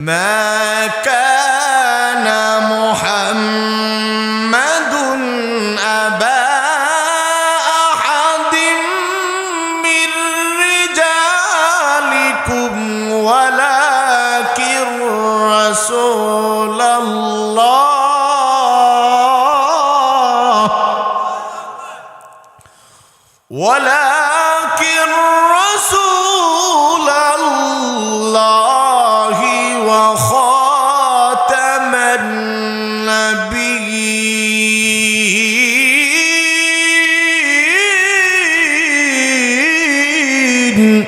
ما كان محمد أبا أحد من رجالكم ولكن رسول الله وخاتم النبيين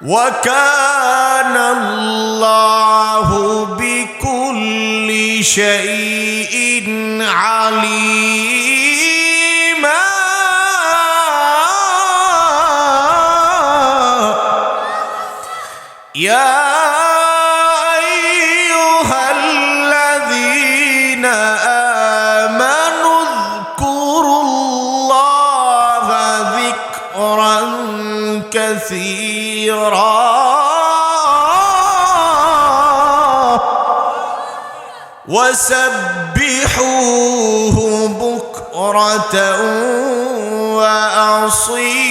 وكان الله بكل شيء عليما. يا أيها الذين آمنوا اذكروا الله ذكرا كثيرا وسبحوه بكرة وأصيلا.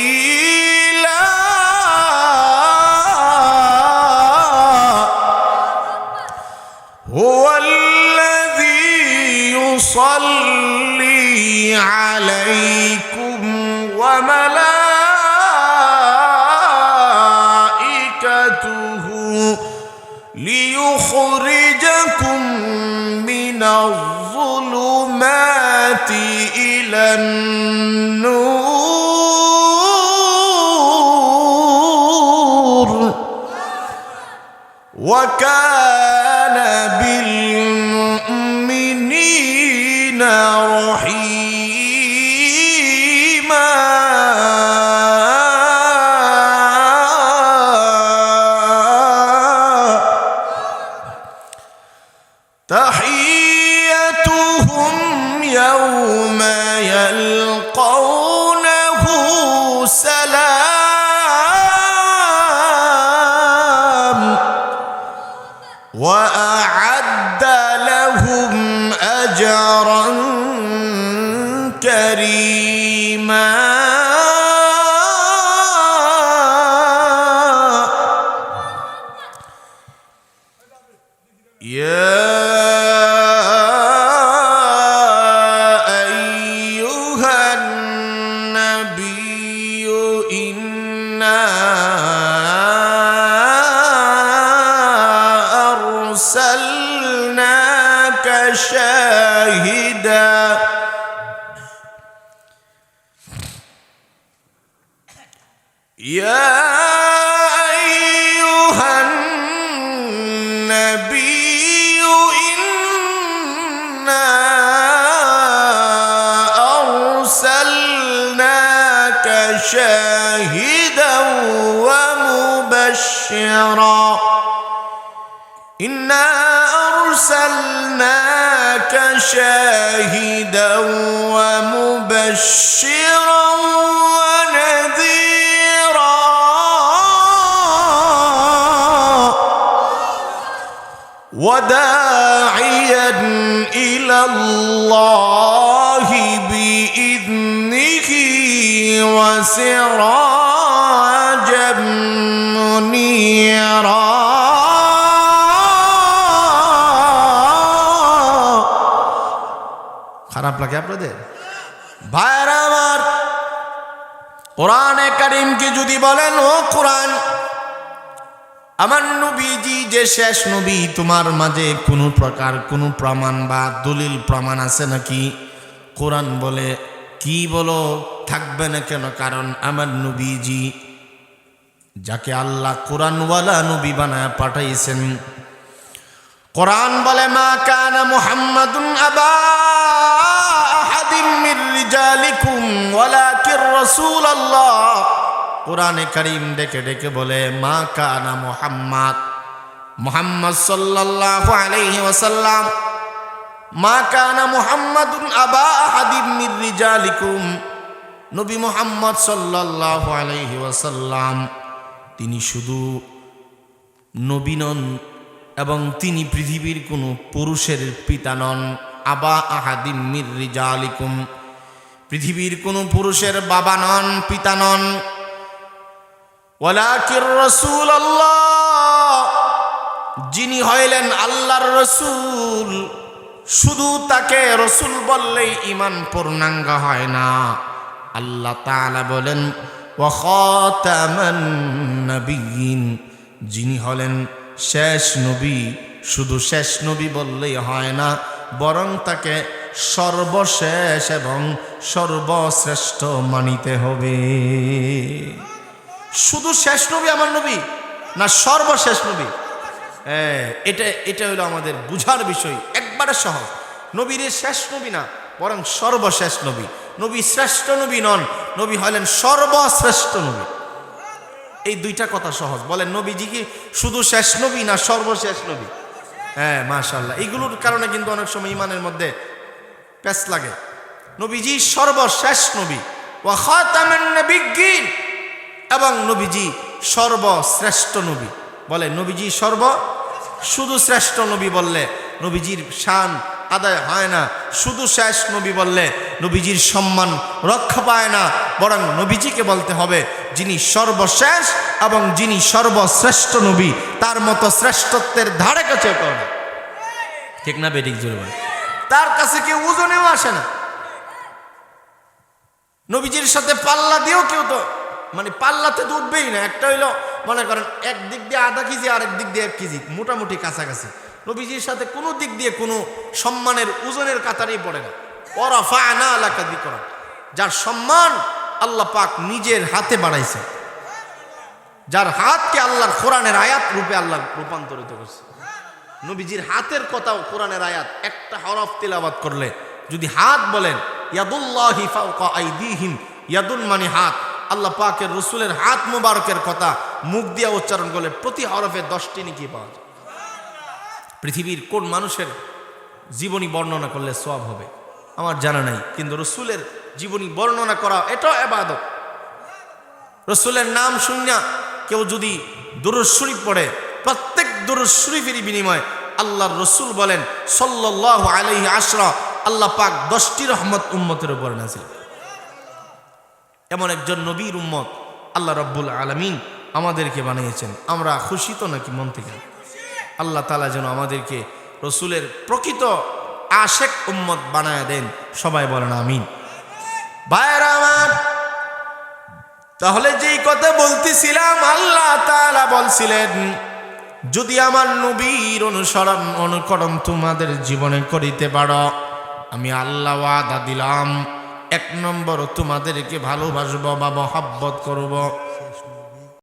هو الذي يصلي عليكم وملائكته ليخرجكم من الظلمات إلى النور وكان بالمؤمنين رحيما. تحيتهم يوم يلقونه سلام وأعد لهم أجرا كريما. يا أيها النبي إنا أرسلناك شاهدا يا أيها النبي إنا أرسلناك شاهدا ومبشرا إنا أرسلناك شاهدا ومبشرا ونذيرا وداعيا إلى الله بإذنه وسراجا منيرا. খারাপ লাগে আপনাদের ভাইরা আমার? কোরআনে কারীমকে যদি বলেন ও কোরআন, আমার নবীজি যে শেষ নবী, তোমার মাঝে কোনো প্রকার কোনো প্রমাণ বা দলিল প্রমাণ আছে নাকি? কোরআন বলে কি বলো, থাকবে না কেন? কারণ আমার নবীজি যাকে আল্লাহ কোরআনওয়ালা নবী বানায় পাঠাইছেন, কোরআন বলে মা কানা মুহাম্মাদুন আবা আহাদিম মির রিজালিকুম ওয়ালাকির রাসূলুল্লাহ। কোরআনে কারীম ডেকে ডেকে বলে মা কানা মুহাম্মদ সাল্লাল্লাহু আলাইহি ওয়াসাল্লাম, মা কানা মুহাম্মাদুন আবা আহাদিম মির রিজালিকুম, নবী মুহাম্মদ সাল্লাল্লাহু আলাইহি ওয়াসাল্লাম তিনি শুধু নবী নন, এবং তিনি পৃথিবীর কোনো পুরুষের পিতা নন। আবা আহাদিম মির রিজালিকুম, পৃথিবীর কোনো পুরুষের বাবা নন, পিতা নন। ওয়ালাকির রাসূলুল্লাহ, যিনি হইলেন আল্লাহর রসুল। শুধু তাকে রসুল বললেই ঈমান পূর্ণাঙ্গ হয় না। আল্লাহ তাআলা বলেন ওয়া খাতামান নবিয়্যিন, যিনি হলেন শেষ নবী। শুধু শেষ নবী বললেই হয় না, বরং তাকে সর্বশেষ এবং সর্বশ্রেষ্ঠ মানিতে হবে। শুধু শেষ নবী আমার নবী না সর্বশেষ নবী? এটা হলো আমাদের বুঝার বিষয়, একবারে সহজ। নবীর শেষ নবী না, বরং সর্বশেষ নবী। নবী শ্রেষ্ঠ নবী নন, নবী হলেন সর্বশ্রেষ্ঠ নবী। এই দুইটা কথা সহজ। বলেন নবীজি কি শুধু শেষ নবী না সর্বশেষ নবী? হ্যাঁ, মাশাআল্লাহ। এইগুলোর কারণে কিন্তু অনেক সময় ইমানের মধ্যে পেচ লাগে। নবীজি সর্বশেষ নবী, ওয়া খাতামান নবিয়্যিন, এবং নবীজি সর্বশ্রেষ্ঠ নবী। বলে নবীজি শুধু শ্রেষ্ঠ নবী বললে নবীজির শান আদায় হয় না। শুধু শেষ নবী বললে নবীজির সম্মান রক্ষা পায় না, বরং নবীজিকে বলতে হবে যিনি সর্বশেষ এবং যিনি সর্বশ্রেষ্ঠ নবী, তার মতো শ্রেষ্ঠত্বের ধারে কাছে করে না। ঠিক না বেঠিক জোরে বলে? তার কাছে কেউ ওজনেও আসে না। নবীজির সাথে পাল্লা দিয়েও কেউ তো পাল্লাতে তো উঠবেই না। একটা হইলো মনে করেন এক দিক দিয়ে আধা কেজি, আরেক দিক দিয়ে 1 কেজি, মোটামুটি কাছাকাছি। নবীজির সাথে কোনো দিক দিয়ে কোনো সম্মানের ওজনের কাতারেই পড়ে না। ওয়ারাফা'না লাকা যিকরাক, যার সম্মান আল্লাহ পাক নিজের হাতে বাড়াইছে, যার হাতকে আল্লাহর কোরআনের আয়াত রূপে আল্লাহ রূপান্তরিত করছে। নবীজির হাতের কথাও কোরআনের আয়াত, একটা হরফ তিলাওয়াত করলে যদি হাত বলেন ইয়াদুল্লাহি ফাওকা আইদিহিম, ইয়াদুন মানে হাত, আল্লাহ পাকের রসুলের হাত মুবারকের কথা মুখ দিয়ে উচ্চারণ করলে প্রতি হরফে 10টি নেকি পাওয়া যায়। পৃথিবীর কোন মানুষের জীবনী বর্ণনা করলে সওয়াব হবে আমার জানা নাই, কিন্তু রসুলের জীবনী বর্ণনা করা এটাও ইবাদত। রসুলের নাম শুনিয়া কেউ যদি দুরূদ শরীফ পড়ে, প্রত্যেক দুরূদ শরীফের বিনিময়ে আল্লাহর রসুল বলেন সাল্লাল্লাহু আলাইহি আশরা, আল্লাহ পাক 10টি রহমত উম্মতের উপর নাযিল। এমন একজন নবীর উম্মত আল্লাহ রাব্বুল আলামিন আমাদেরকে বানিয়েছেন। আমরা খুশি তো নাকি মন থেকে? আল্লাহ তাআলা যেন আমাদেরকে রসুলের প্রকৃত আশেক উম্মত বানায় দেন। সবাই বলেন আমিন। ভাইরা আমার, তাহলে যেই কথা বলতেছিলাম, আল্লাহ তাআলা বলছিলেন যদি আমার নবীর অনুকরণ তোমাদের জীবনে করিতে পারো, আমি আল্লাহ ওয়াদা দিলাম 1 নম্বর তোমাদেরকে ভালোবাসবো বা মহব্বত করব।